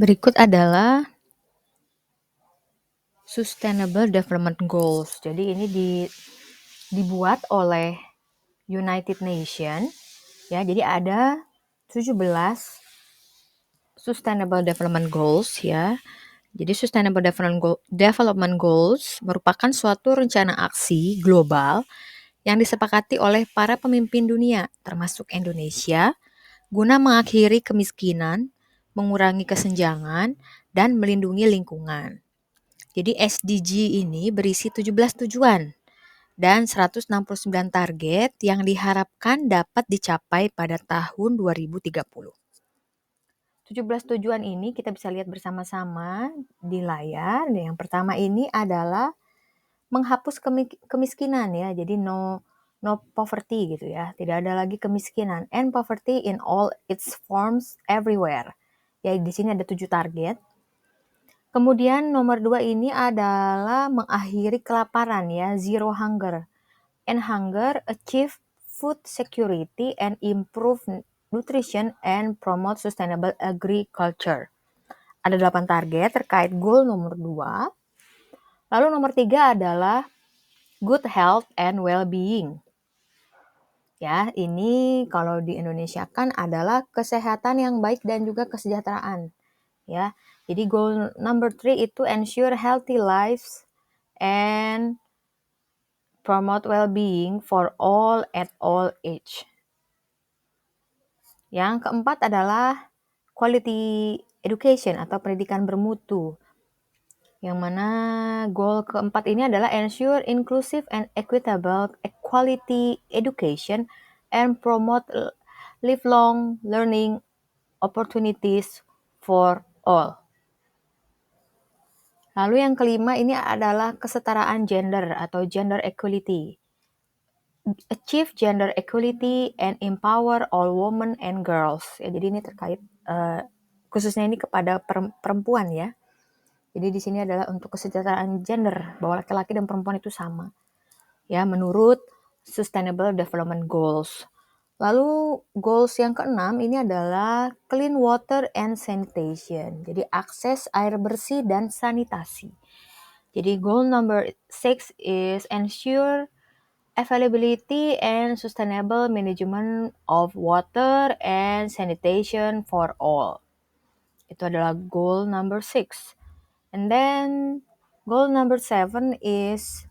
Berikut adalah Sustainable Development Goals. Jadi ini dibuat oleh United Nations ya. Jadi ada 17 Sustainable Development Goals ya. Jadi Sustainable Development Goals merupakan suatu rencana aksi global yang disepakati oleh para pemimpin dunia termasuk Indonesia guna mengakhiri kemiskinan, mengurangi kesenjangan, dan melindungi lingkungan. Jadi SDG ini berisi 17 tujuan dan 169 target yang diharapkan dapat dicapai pada tahun 2030. 17 tujuan ini kita bisa lihat bersama-sama di layar. Yang pertama ini adalah menghapus kemiskinan ya. Jadi no poverty gitu ya. Tidak ada lagi kemiskinan. End poverty in all its forms everywhere. Ya di sini ada 7 target. Kemudian nomor 2 ini adalah mengakhiri kelaparan ya, zero hunger. End hunger, achieve food security and improve nutrition and promote sustainable agriculture. Ada 8 target terkait goal nomor 2. Lalu nomor 3 adalah good health and well-being. Ya, ini kalau di Indonesia kan adalah kesehatan yang baik dan juga kesejahteraan. Ya, jadi goal number 3 itu ensure healthy lives and promote well-being for all at all age. Yang keempat adalah quality education atau pendidikan bermutu. Yang mana goal keempat ini adalah ensure inclusive and equitable quality education and promote lifelong learning opportunities for all. Lalu yang kelima ini adalah kesetaraan gender atau gender equality. Achieve gender equality and empower all women and girls. Ya, jadi ini terkait khususnya ini kepada perempuan ya. Jadi di sini adalah untuk kesejahteraan gender bahwa laki-laki dan perempuan itu sama. Ya, menurut Sustainable Development Goals. Lalu goals yang keenam ini adalah clean water and sanitation. Jadi akses air bersih dan sanitasi. Jadi goal number 6 is ensure availability and sustainable management of water and sanitation for all. Itu adalah goal number 6. And then goal number 7 is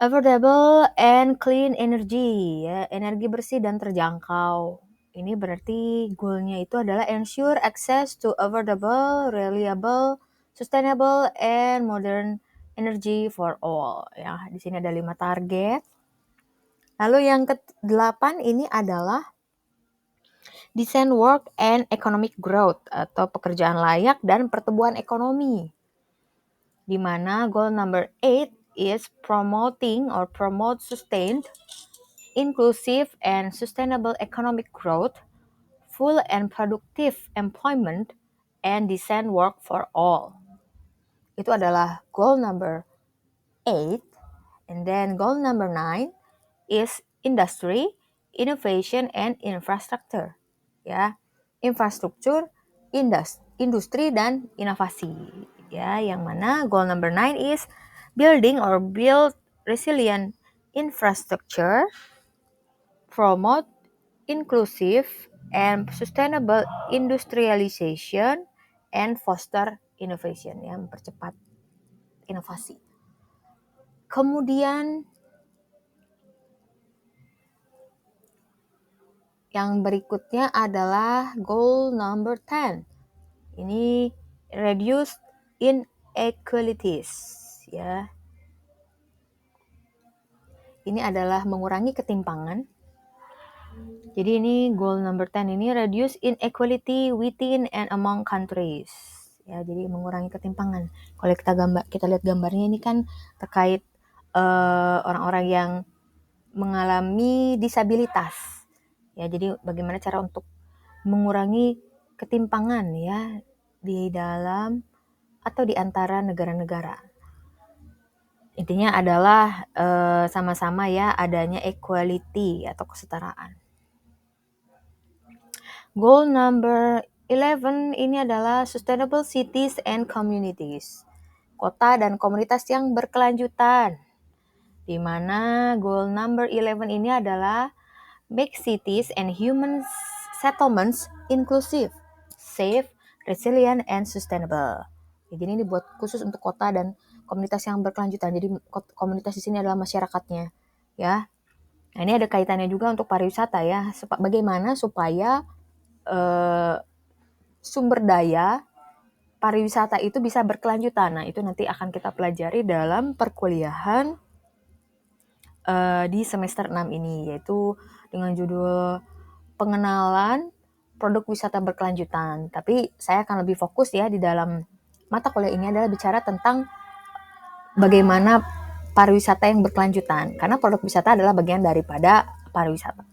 affordable and clean energy, ya, energi bersih dan terjangkau. Ini berarti goalnya itu adalah ensure access to affordable, reliable, sustainable, and modern energy for all. Ya, di sini ada 5 target. Lalu yang ke-8 ini adalah decent work and economic growth atau pekerjaan layak dan pertumbuhan ekonomi. Di mana goal number 8 is promote sustained, inclusive and sustainable economic growth, full and productive employment, and decent work for all. Itu adalah goal number 8. And then goal number 9 is industry, innovation, and infrastructure. Ya, infrastruktur, industri, dan inovasi. Ya, yang mana goal number 9 is build resilient infrastructure, promote inclusive and sustainable industrialization, and foster innovation, ya, mempercepat inovasi. Kemudian yang berikutnya adalah goal number 10. Ini reduce inequalities, ya. Ini adalah mengurangi ketimpangan. Jadi ini goal number 10 ini reduce inequality within and among countries. Ya, jadi mengurangi ketimpangan. Kalau kita lihat gambarnya ini kan terkait orang-orang yang mengalami disabilitas. Ya, jadi bagaimana cara untuk mengurangi ketimpangan ya di dalam atau di antara negara-negara. Intinya adalah sama-sama ya adanya equality atau kesetaraan. Goal number 11 ini adalah Sustainable Cities and Communities. Kota dan komunitas yang berkelanjutan. Di mana goal number 11 ini adalah make cities and human settlements inclusive, safe, resilient, and sustainable. Jadi ini buat khusus untuk kota dan komunitas yang berkelanjutan. Jadi komunitas di sini adalah masyarakatnya, ya. Nah, ini ada kaitannya juga untuk pariwisata ya. Bagaimana supaya sumber daya pariwisata itu bisa berkelanjutan. Nah, itu nanti akan kita pelajari dalam perkuliahan di semester 6 ini, yaitu dengan judul pengenalan produk wisata berkelanjutan. Tapi saya akan lebih fokus ya di dalam mata kuliah ini adalah bicara tentang bagaimana pariwisata yang berkelanjutan. Karena produk wisata adalah bagian daripada pariwisata.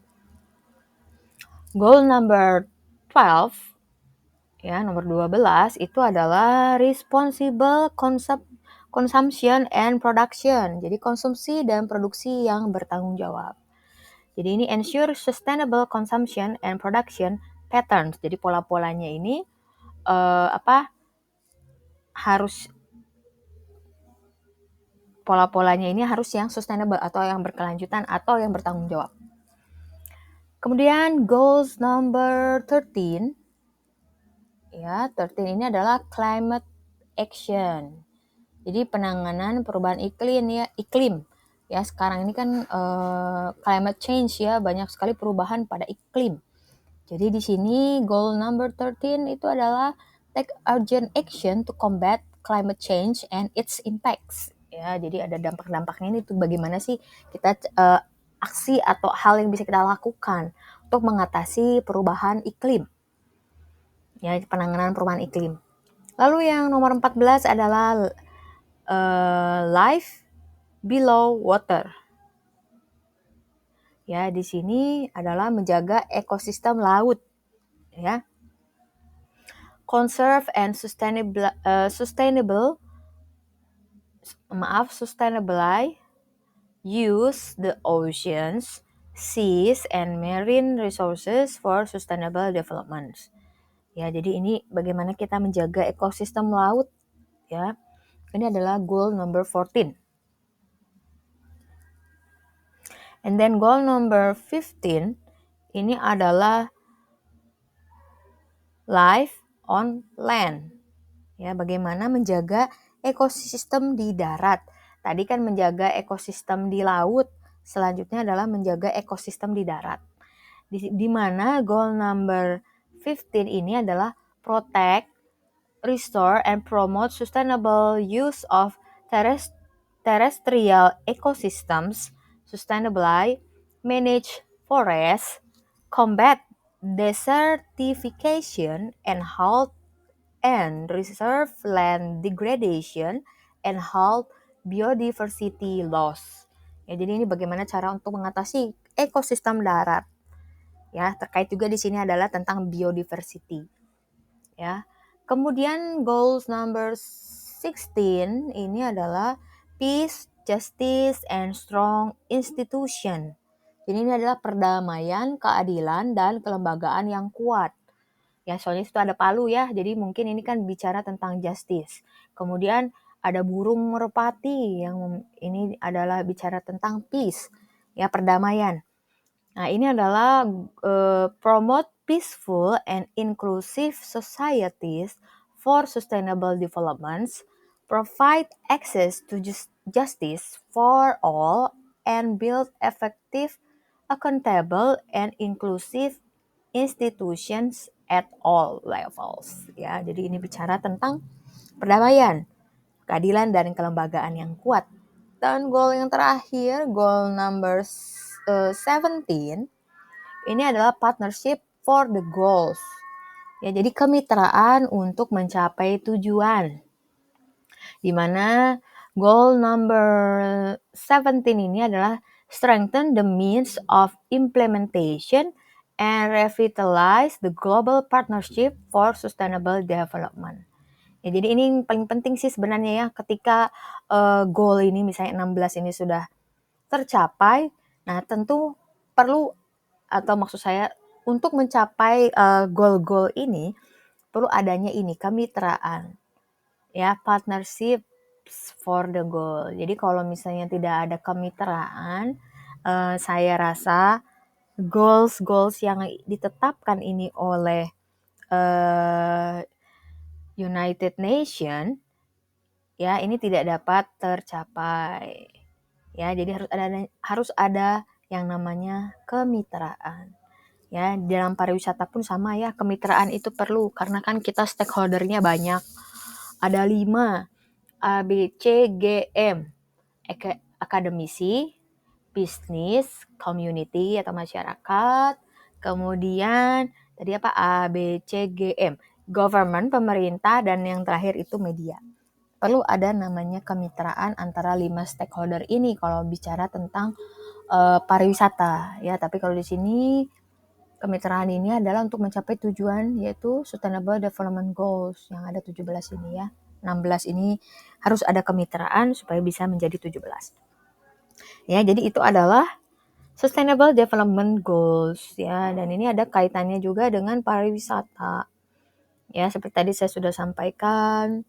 Goal number 12, ya, nomor 12 itu adalah responsible consumption and production. Jadi konsumsi dan produksi yang bertanggung jawab. Jadi ini ensure sustainable consumption and production patterns. Jadi pola-polanya ini harus yang sustainable atau yang berkelanjutan atau yang bertanggung jawab. Kemudian goals number 13. Ya, 13 ini adalah climate action. Jadi penanganan perubahan iklim. Ya, sekarang ini kan climate change ya, banyak sekali perubahan pada iklim. Jadi di sini goal number 13 itu adalah take urgent action to combat climate change and its impacts. Ya, jadi ada dampak-dampaknya ini tuh bagaimana sih kita aksi atau hal yang bisa kita lakukan untuk mengatasi perubahan iklim. Ya, penanganan perubahan iklim. Lalu yang nomor 14 adalah life below water. Ya, di sini adalah menjaga ekosistem laut. Ya. Conserve and sustainably use the oceans, seas, and marine resources for sustainable development. Ya, jadi ini bagaimana kita menjaga ekosistem laut, ya. Ini adalah goal number 14. And then goal number 15 ini adalah life on land. Ya, bagaimana menjaga ekosistem di darat. Tadi kan menjaga ekosistem di laut, selanjutnya adalah menjaga ekosistem di darat. Di mana goal number 15 ini adalah protect, restore, and promote sustainable use of terrestrial ecosystems, sustainably manage forests, combat desertification, and halt and reserve land degradation, and halt biodiversity loss. Ya, jadi ini bagaimana cara untuk mengatasi ekosistem darat. Ya, terkait juga di sini adalah tentang biodiversity. Ya. Kemudian goals number 16 ini adalah peace, justice, and strong institution. Jadi ini adalah perdamaian, keadilan, dan kelembagaan yang kuat. Ya, soalnya itu ada palu ya, jadi mungkin ini kan bicara tentang justice. Kemudian ada burung merpati yang ini adalah bicara tentang peace, ya, perdamaian. Nah, ini adalah promote peaceful and inclusive societies for sustainable developments, provide access to justice for all, and build effective, accountable, and inclusive institutions at all levels. Ya, jadi ini bicara tentang perdamaian, keadilan, dan kelembagaan yang kuat. Dan goal yang terakhir, goal number 17, ini adalah partnership for the goals. Ya, jadi kemitraan untuk mencapai tujuan. Di mana goal number 17 ini adalah strengthen the means of implementation and revitalize the global partnership for sustainable development. Ya, jadi ini yang paling penting sih sebenarnya ya, ketika goal ini misalnya 16 ini sudah tercapai, nah tentu perlu, atau maksud saya untuk mencapai goal-goal ini perlu adanya ini kemitraan, ya, partnership for the goal. Jadi kalau misalnya tidak ada kemitraan, saya rasa goals yang ditetapkan ini oleh United Nation, ya, ini tidak dapat tercapai. Ya, jadi harus ada yang namanya kemitraan. Ya, dalam pariwisata pun sama ya, kemitraan itu perlu karena kan kita stakeholdernya banyak. Ada 5, A, B, C, G, M. Akademisi, bisnis, community atau masyarakat, kemudian tadi apa, A, B, C, G, M. Government, pemerintah, dan yang terakhir itu media. Perlu ada namanya kemitraan antara 5 stakeholder ini kalau bicara tentang pariwisata ya. Tapi kalau di sini kemitraan ini adalah untuk mencapai tujuan yaitu Sustainable Development Goals yang ada 17 ini ya. 16 ini harus ada kemitraan supaya bisa menjadi 17. Ya, jadi itu adalah Sustainable Development Goals ya, dan ini ada kaitannya juga dengan pariwisata. Ya, seperti tadi saya sudah sampaikan,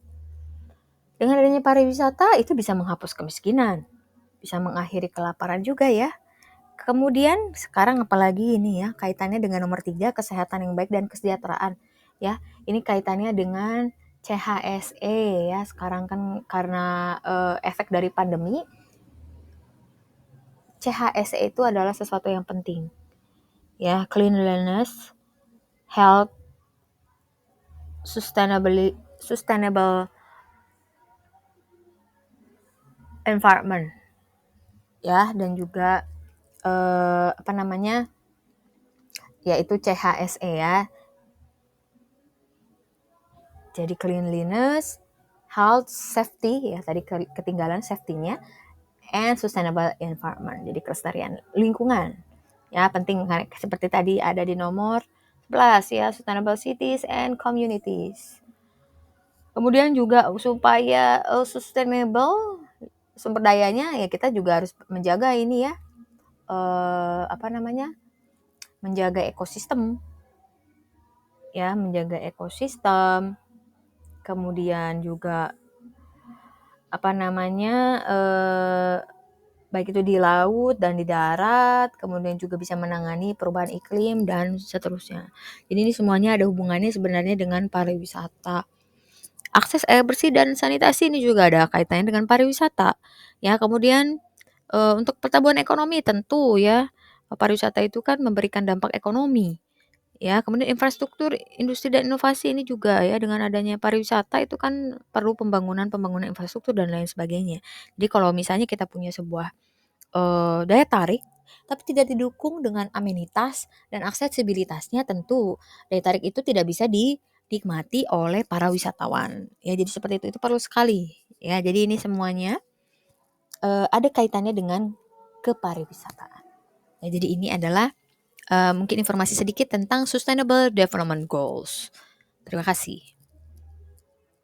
dengan adanya pariwisata itu bisa menghapus kemiskinan, bisa mengakhiri kelaparan juga ya. Kemudian sekarang apalagi ini ya, kaitannya dengan nomor 3, kesehatan yang baik dan kesejahteraan. Ya, ini kaitannya dengan CHSE ya. Sekarang kan karena efek dari pandemi, CHSE itu adalah sesuatu yang penting. Ya, cleanliness, health, sustainable environment. Ya, dan juga yaitu CHSE ya. Jadi cleanliness, health, safety ya, tadi ketinggalan safety-nya, and sustainable environment. Jadi kelestarian lingkungan. Ya, penting kan seperti tadi ada di nomor 11 ya, sustainable cities and communities. Kemudian juga supaya sustainable sumber dayanya ya kita juga harus menjaga ini ya. Menjaga ekosistem. Ya, menjaga ekosistem. Kemudian juga baik itu di laut dan di darat, kemudian juga bisa menangani perubahan iklim dan seterusnya. Jadi ini semuanya ada hubungannya sebenarnya dengan pariwisata. Akses air bersih dan sanitasi ini juga ada kaitannya dengan pariwisata. Ya, kemudian untuk pertumbuhan ekonomi tentu ya, pariwisata itu kan memberikan dampak ekonomi. Ya, kemudian infrastruktur, industri dan inovasi ini juga ya, dengan adanya pariwisata itu kan perlu pembangunan infrastruktur dan lain sebagainya. Jadi kalau misalnya kita punya sebuah daya tarik, tapi tidak didukung dengan amenitas dan aksesibilitasnya, tentu daya tarik itu tidak bisa dinikmati oleh para wisatawan. Ya, jadi seperti itu perlu sekali. Ya, jadi ini semuanya ada kaitannya dengan kepariwisataan. Ya, jadi ini adalah mungkin informasi sedikit tentang Sustainable Development Goals. Terima kasih.